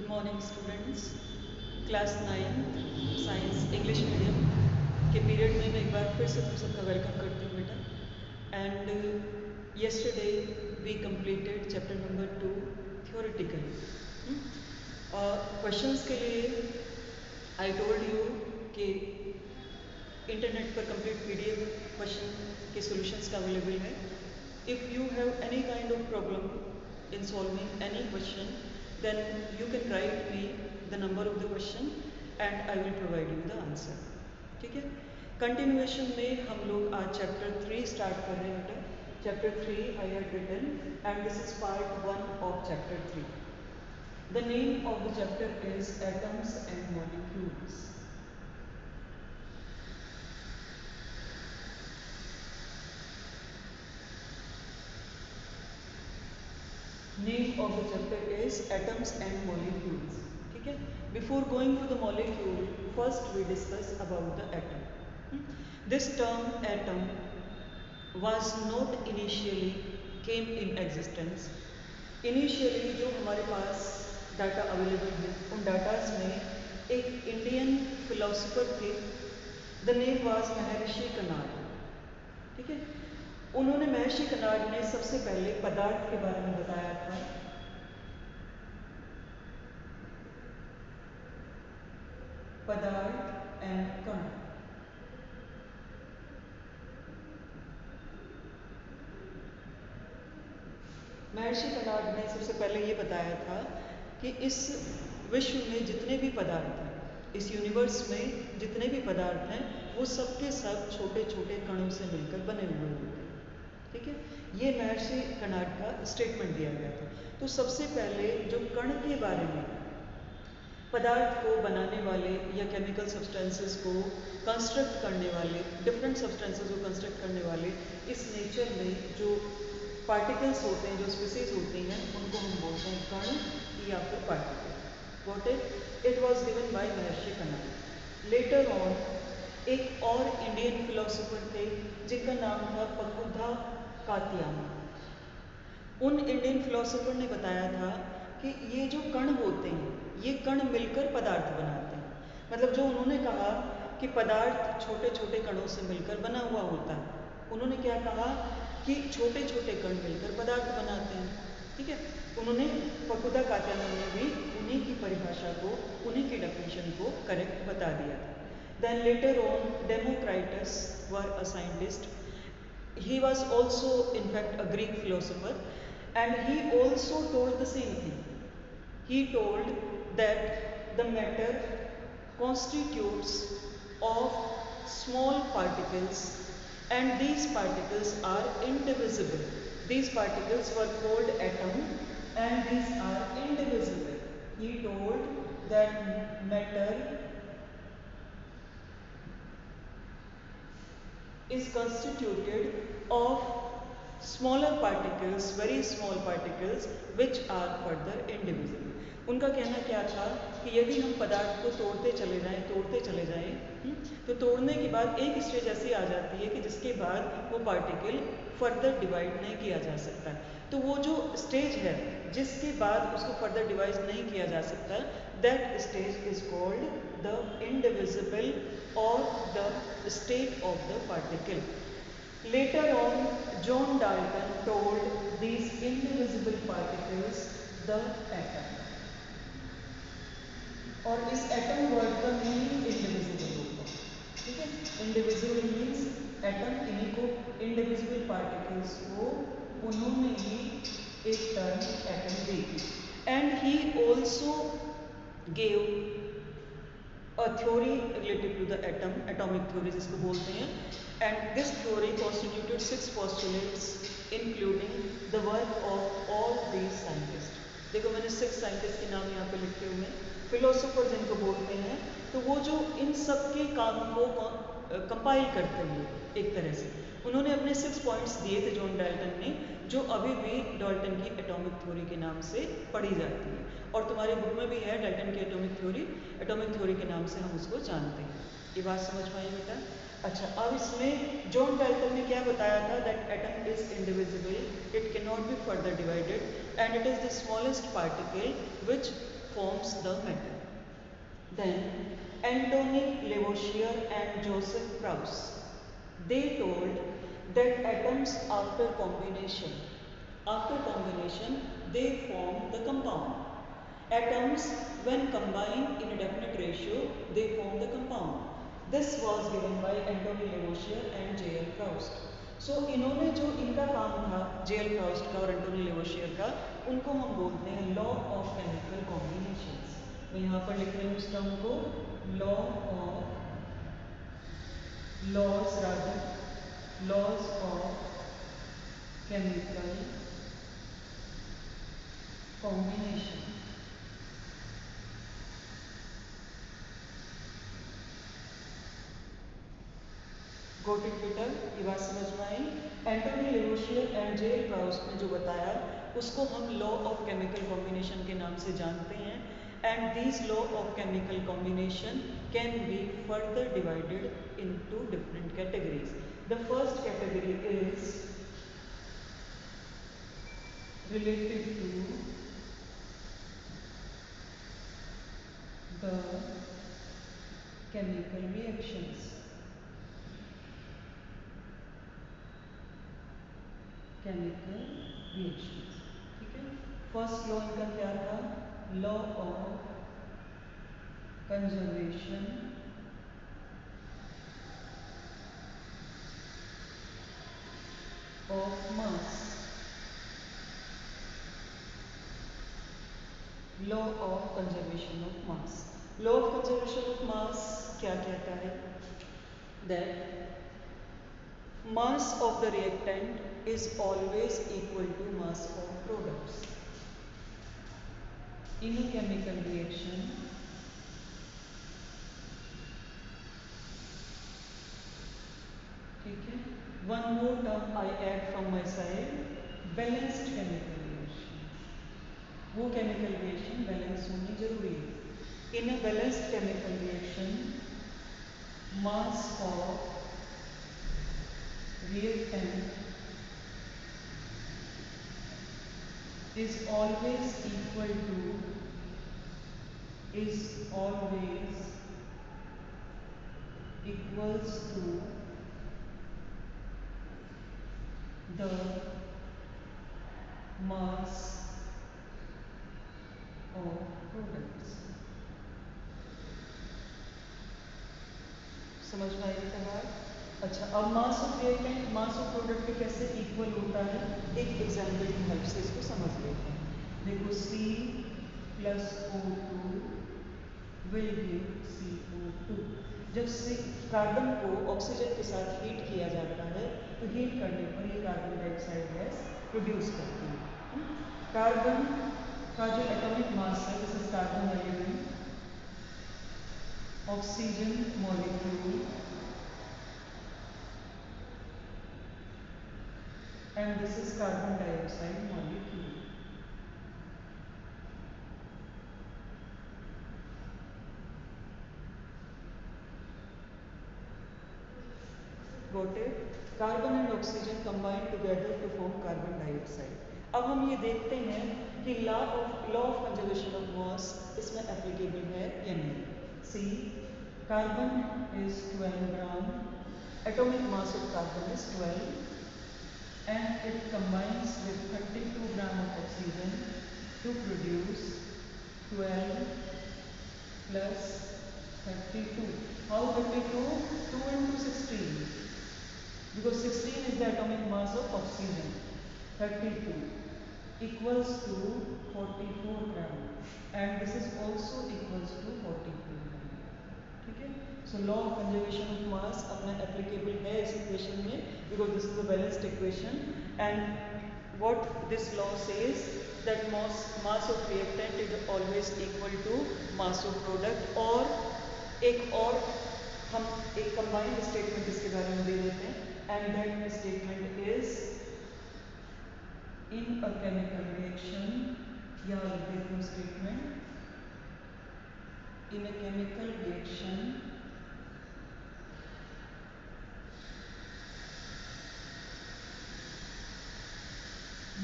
Good morning students. Class 9 science English medium के period में मैं एक बार फिर से तुम सबका वेलकम करती हूँ बेटा। And yesterday we completed chapter number 2 theoretically. Questions के लिए आई टोल्ड यू कि इंटरनेट पर कंप्लीट पीडीएफ क्वेश्चन के सॉल्यूशंस का अवेलेबल है। If you have any kind of problem in solving any question, then you can write me the number of the question and I will provide you the answer. ठीक है। Continuation में हम लोग आज chapter 3 start कर रहे हैं बेटा। Chapter 3 I had written and this is part 1 of chapter 3. The name of the chapter is Atoms and Molecules. Name of the chapter is Atoms and Molecules. ठीक है। Before going to the molecule, first we discuss about the atom. This term atom was not initially came in existence. Initially जो हमारे पास data available है उन datas में एक Indian philosopher थे। The name was Maharshi canard. ठीक है। उन्होंने महर्षि कनाड ने सबसे पहले पदार्थ के बारे में बताया था। पदार्थ एंड कण। महर्षि कनाड ने सबसे पहले ये बताया था कि इस विश्व में जितने भी पदार्थ हैं, इस यूनिवर्स में जितने भी पदार्थ हैं, वो सब के सब छोटे छोटे कणों से मिलकर बने हुए होते हैं। ठीक है। ये महर्षि कनाड का स्टेटमेंट दिया गया था। तो सबसे पहले जो कण के बारे में, पदार्थ को बनाने वाले या केमिकल सब्सटेंसेस को कंस्ट्रक्ट करने वाले, डिफरेंट सब्सटेंसेस को कंस्ट्रक्ट करने वाले इस नेचर में जो पार्टिकल्स होते हैं, जो स्पीसीज होती हैं, उनको हम बोलते हैं कण या फिर particle. What it was given by Maharshi canard. Later on एक और इंडियन फिलोसोफर थे जिनका नाम था पकुद्धा कात्यायन। उन इंडियन फिलोसोफर ने बताया था कि ये जो कण होते हैं, ये कण मिलकर पदार्थ बनाते हैं। मतलब जो उन्होंने कहा कि पदार्थ छोटे छोटे कणों से मिलकर बना हुआ होता है, उन्होंने क्या कहा कि छोटे छोटे कण मिलकर पदार्थ बनाते हैं। ठीक है। उन्होंने पकुद्धा कात्यायन ने भी उन्हीं की परिभाषा को, उन्हीं की डेफिनेशन को करेक्ट बता दिया था। Then later on, Democritus were a scientist. He was also, in fact, a Greek philosopher, and he also told the same thing. He told that the matter constitutes of small particles, and these particles are indivisible. These particles were called atom, and these are indivisible. He told that matter is constituted of smaller particles, very small particles, which are further indivisible. उनका कहना क्या था कि यदि हम पदार्थ को तोड़ते चले जाएं, तो तोड़ने के बाद एक स्टेज ऐसी आ जाती है कि जिसके बाद वो पार्टिकल फर्दर डिवाइड नहीं किया जा सकता। तो वो जो स्टेज है जिसके बाद उसको फर्दर डिवाइड नहीं किया जा सकता, that stage is called the indivisible or the state of the particle. Later on, John Dalton told these indivisible particles the atom. और इस एटम वर्ड का मीनिंग इंडिविजिबल होगा। ठीक है। इंडिविजिबल मीन्स एटम, इन्हीं को इंडिविजिबल पार्टिकल्स को उन्होंने ही एक term atom the. And he also gave a theory related to the atom, atomic theory जिसको बोलते हैं, and this theory constituted 6 postulates including the work of all these scientists. देखो मैंने 6 साइंटिस्ट के नाम यहाँ पे लिखे हुए हैं, फिलोसोफर जिनको बोलते हैं। तो वो जो इन सब के काम को कंपाइल करते हैं एक तरह से, उन्होंने अपने 6 पॉइंट्स दिए थे जॉन डाल्टन ने, जो अभी भी डाल्टन की एटॉमिक थ्योरी के नाम से पढ़ी जाती है। और तुम्हारे बुक में भी है डाल्टन की एटॉमिक थ्योरी के नाम से हम उसको जानते हैं। ये बात समझ पाए बेटा? अच्छा, अब इसमें जॉन डाल्टन ने क्या बताया था? That atom is indivisible, it can not be further divided, and it is the smallest particle which forms the metal. Then Antony Lavoisier and Joseph Proust, they told that atoms after combination, they form the compound. Atoms, when combined in a definite ratio, they form the compound. This was given by Antony Lavoisier and J.L. Proust. So इन्होंने जो इनका काम था J.L. Proust का और Antony Lavoisier का, उनको हम बोलते हैं लॉ ऑफ केमिकल कॉम्बिनेशंस। मैं यहाँ पर लिख रही हूँ इस टर्म को laws of chemical combination. Got it बेटा, ये बात समझ में आई। Antoine Lavoisier and J Proust ने जो बताया उसको हम लॉ ऑफ केमिकल कॉम्बिनेशन के नाम से जानते हैं। And this law of chemical combination can be further divided into different categories. The first category is related to the chemical reactions। ठीक है। फर्स्ट लॉ इनका क्या था? Law of conservation of mass. Law of conservation of mass. Law of conservation of मास क्या कहता है? That mass of the reactant is always equal to mass of products in a chemical reaction। ठीक है। one more term I add from my side, balanced chemical reaction। वो chemical reaction balance होनी जरूरी है। in a balanced chemical reaction mass of reactant is always equal to the mass of products। समझ में आई बेटा बात? अच्छा, अब मास of reactant mass of product के कैसे इक्वल होता है, एक एग्जाम्पल की हेल्प से इसको समझ लेते हैं। देखो C+O2 विल गिव CO2। जब से कार्बन को ऑक्सीजन के साथ हीट किया जाता है तो हीट करने पर ये कार्बन डाइऑक्साइड गैस प्रोड्यूस करती है। कार्बन का जो एटॉमिक मास है, this is carbon element, oxygen molecule and this is carbon dioxide molecule। Got it? Carbon and oxygen combine together to form carbon dioxide। अब हम ये देखते हैं कि law of conservation of mass इसमें एप्लीकेबल है या नहीं। C carbon is 12 gram, atomic mass of carbon is 12 and it combines with 32 gram of oxygen to produce 12 plus 32। How 32? 2 into 16, because 16 is the atomic mass of oxygen। 32 equals to 44 gram and this is also equals to 44 gram। ठीक है। So law of conservation of mass अपना applicable है इस equation में, because this is the balanced equation. And what this law says that mass of reactant is always equal to mass of product. और एक और हम एक कंबाइंड स्टेटमेंट इसके बारे में दे देते हैं, and that statement is in a chemical reaction, या लिख देते हैं statement, in a chemical reaction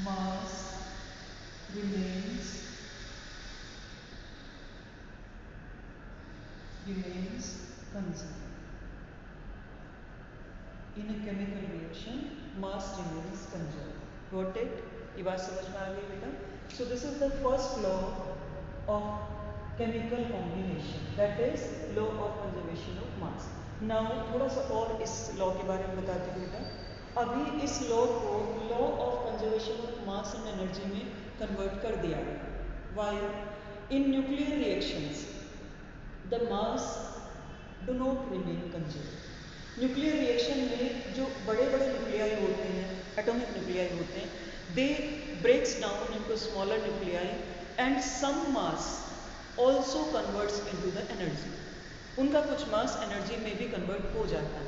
mass remains remains constant. In a chemical reaction, mass remains conserved. Got it? ये बात समझ में आ गई बेटा? So this is the first law of chemical combination, that is law of conservation of mass. Now थोड़ा सा और इस law के बारे में बताते हैं बेटा. अभी इस law को law of conservation of mass and energy में convert कर दिया गया. While in nuclear reactions, the mass do not remain conserved. Nuclear reaction में जो बड़े बड़े न्यूक्लियाई होते हैं, एटॉमिक न्यूक्लियाई होते हैं, they breaks down into smaller nuclei and some mass also converts into the energy. उनका कुछ मास एनर्जी में भी कन्वर्ट हो जाता है.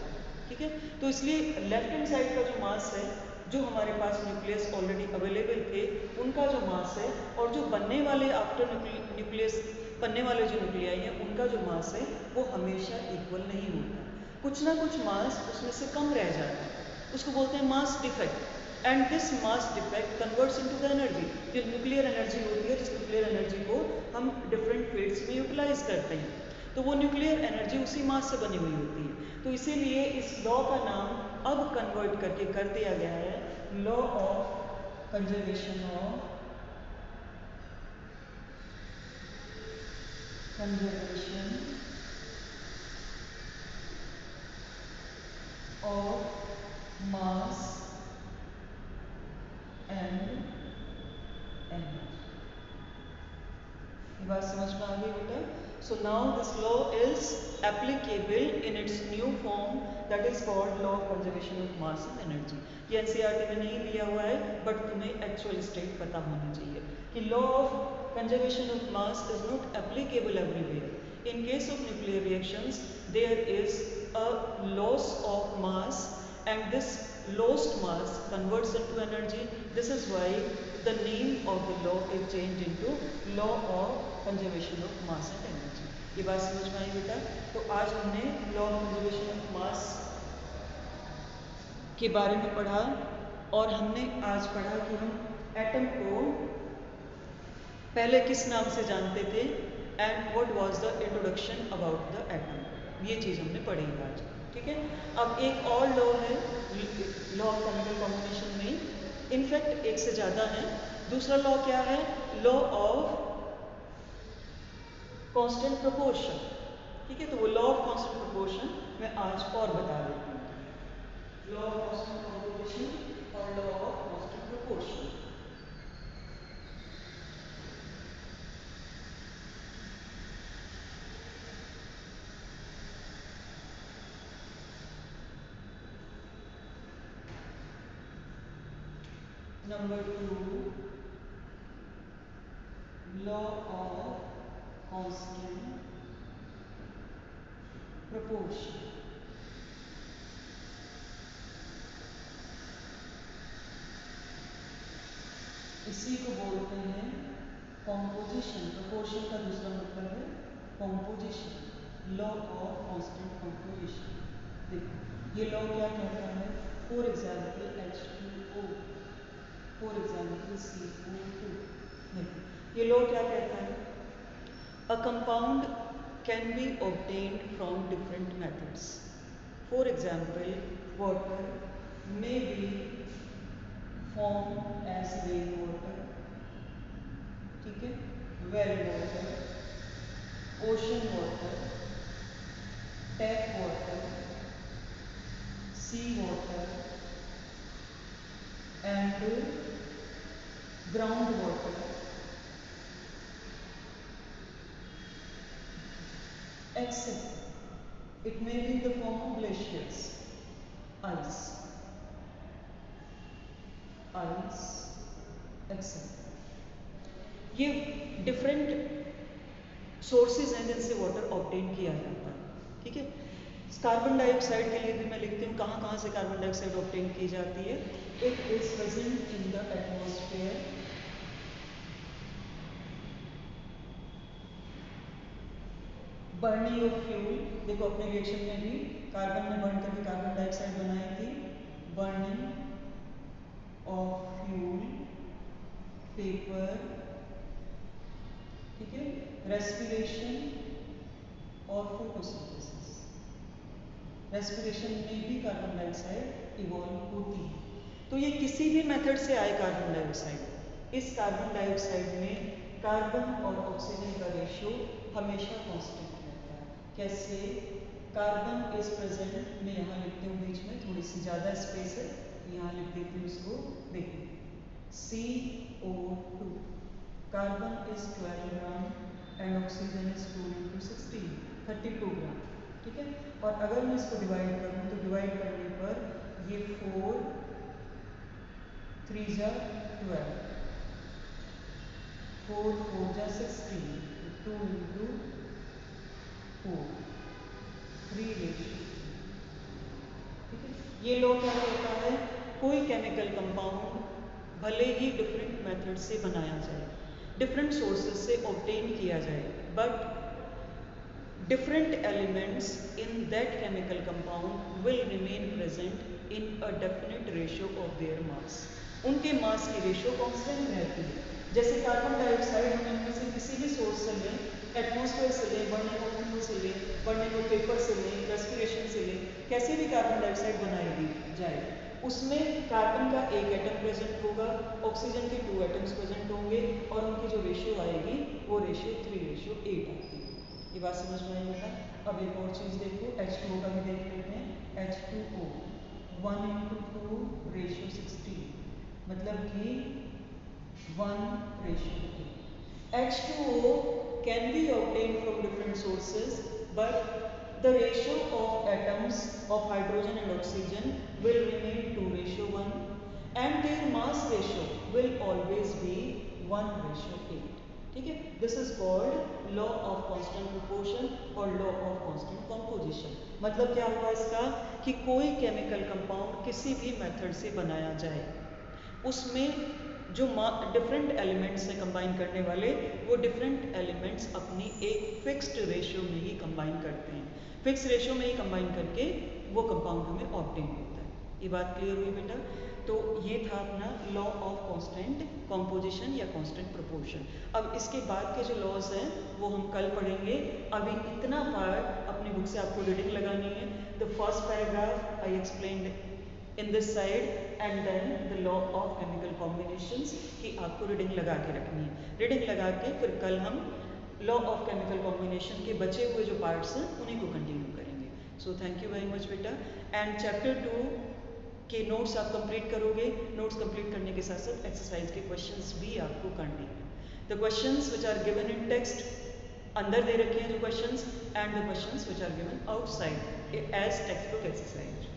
ठीक है, तो इसलिए लेफ्ट हैंड साइड का जो मास है, जो हमारे पास न्यूक्लियस ऑलरेडी अवेलेबल थे, उनका जो मास है, और जो बनने वाले आफ्टर न्यूक्लियस बनने वाले जो न्यूक्लियाई हैं, उनका जो मास है वो हमेशा इक्वल नहीं होता. कुछ ना कुछ मास उसमें से कम रह जाता है, उसको बोलते हैं mass defect. And this mass defect converts into the energy. जो न्यूक्लियर एनर्जी होती है, जिस न्यूक्लियर एनर्जी को हम डिफरेंट फील्ड्स में यूटिलाइज करते हैं, तो वो न्यूक्लियर एनर्जी उसी मास से बनी हुई होती है. तो इसीलिए इस लॉ का नाम अब कन्वर्ट करके कर दिया गया है law of conservation of mass and energy. ये बात समझ में आ गई बेटा? So now this law is applicable in its new form, that is called law of conservation of mass and energy. ये NCERT में नहीं दिया हुआ है, but तुम्हें actual state पता होना चाहिए कि law of conservation of mass is not applicable everywhere. In case of nuclear reactions, there is a loss of mass, and this lost mass converts into energy. This is why the name of the law is changed into law of conservation of mass and energy. ये बात समझ में आई बेटा? तो आज हमने law of conservation of mass के बारे में पढ़ा, और हमने आज पढ़ा कि हम एटम को पहले किस नाम से जानते थे, and what was the introduction about the atom. ये चीज़ हमने पढ़ी आज. ठीक है, अब एक और लॉ है लॉ ऑफ केमिकल कॉम्बिनेशन में. इनफैक्ट एक से ज़्यादा है. दूसरा लॉ क्या है? Law of constant proportion. ठीक है, तो वो लॉ ऑफ कांस्टेंट प्रोपोर्शन मैं आज और बता देती हूँ. लॉ ऑफ कांस्टेंट प्रोपोर्शन और law of constant proportion. Number 2, law of constant proportion. इसी को बोलते हैं कॉम्पोजिशन. प्रोपोर्शन का दूसरा मतलब है composition. Law of constant composition. देखो ये लॉ क्या कहता है? For example H2O, for example CO2. देखो ये लॉ क्या कहता है? A compound can be obtained from different methods. For example, water may be formed as rainwater, ठीक है, well water, ocean water, tap water, sea water, and ground water, except it may be in the form of glaciers, ice, etcetera. ये different sources हैं जिनसे water obtain किया जाता है. ठीक है, कार्बन डाइऑक्साइड के लिए भी मैं लिखती हूँ कहाँ कहाँ से कार्बन डाइऑक्साइड ऑब्टेन की जाती है. It is present in the atmosphere, burning of fuel. देखो अपने रिएक्शन में भी कार्बन ने बर्न करके कार्बन डाइऑक्साइड बनाई थी. बर्निंग ऑफ फ्यूल, पेपर, ठीक है, रेस्पिरेशन और फोटोसिंथेसिस। रेस्पिरेशन में भी कार्बन डाइऑक्साइड इवॉल्व होती है। तो ये किसी भी मेथड से आए कार्बन डाइऑक्साइड, इस कार्बन डाइऑक्साइड में कार्बन और ऑक्सीजन का रेशियो हमेशा कांस्टेंट रहता है। कैसे? कार्बन इज प्रेजेंट, मैं यहाँ लिखती हूँ बीच में, थोड़ी सी ज़्यादा स्पेस है, यहाँ लिख देती हूँ इसको, देखिए CO2, carbon is 12 gram and oxygen is 2 × 16, 32 ग्राम। ठीक है, और अगर मैं इसको डिवाइड करूँ तो डिवाइड करने पर ये 4 3 जा 12, 4 4 जा 16, 2 × 4, 3 रेशियो। ठीक है, ये लॉ क्या कहता है? कोई केमिकल कंपाउंड भले ही डिफरेंट मेथड से बनाया जाए, डिफरेंट सोर्सेज से ऑब्टेन किया जाए, but different elements in that chemical compound will remain present in a definite ratio of their mass. उनके मास की रेशियो कांस्टेंट रहती है। जैसे कार्बन डाइऑक्साइड हम इनमें से किसी भी सोर्स से लें, एटमॉस्फेयर से लें, बर्निंग ऑफ फ्यूल से लें, बर्निंग ऑफ पेपर से लें, रेस्पिरेशन से लें, कैसे भी कार्बन डाइऑक्साइड बनाई जाए, उसमें कार्बन का एक एटम प्रेजेंट होगा, ऑक्सीजन के 2 एटम्स प्रेजेंट होंगे, और उनकी जो रेशियो आएगी वो रेशियो 3:8 आती है। ये बात समझ में आई बेटा? अब एक और चीज़ देखो, H2O का भी देख लेते हैं। H2O 1 × 2 रेशियो 16, मतलब कि 1:8। H2O can be obtained from different sources, but the ratio of atoms of hydrogen and oxygen will remain 2:1, and their mass ratio will always be 1:8। ठीक है, this is called law of constant proportion और law of constant composition. मतलब क्या हुआ इसका कि कोई chemical compound किसी भी मेथड से बनाया जाए, उसमें जो डिफरेंट एलिमेंट्स से कंबाइन करने वाले, वो डिफरेंट एलिमेंट्स अपनी एक फिक्स्ड रेशियो में ही कंबाइन करते हैं। फिक्स रेशियो में ही कंबाइन करके वो कंपाउंड हमें ऑब्टेन होता है। ये बात क्लियर हुई बेटा? तो ये था अपना लॉ ऑफ कांस्टेंट कंपोजिशन या कांस्टेंट प्रोपोर्शन। अब इसके बाद के जो लॉज हैं वो हम कल पढ़ेंगे। अभी इतना पार्ट अपनी बुक से आपको रीडिंग लगानी है। The first paragraph I explained in this side and then the law of chemical combinations की आपको रीडिंग लगा के रखनी है। रीडिंग लगा के फिर कल हम लॉ ऑफ केमिकल कॉम्बिनेशन के बचे हुए जो पार्ट्स हैं उन्हीं को कंटिन्यू करेंगे। So thank you very much बेटा। एंड चैप्टर 2 के नोट्स आप कंप्लीट करोगे। नोट्स कंप्लीट करने के साथ साथ एक्सरसाइज के क्वेश्चंस भी आपको करने हैं। The questions which are given in text, अंदर दे रखे हैं जो questions, and the questions which are given outside as textbook exercise.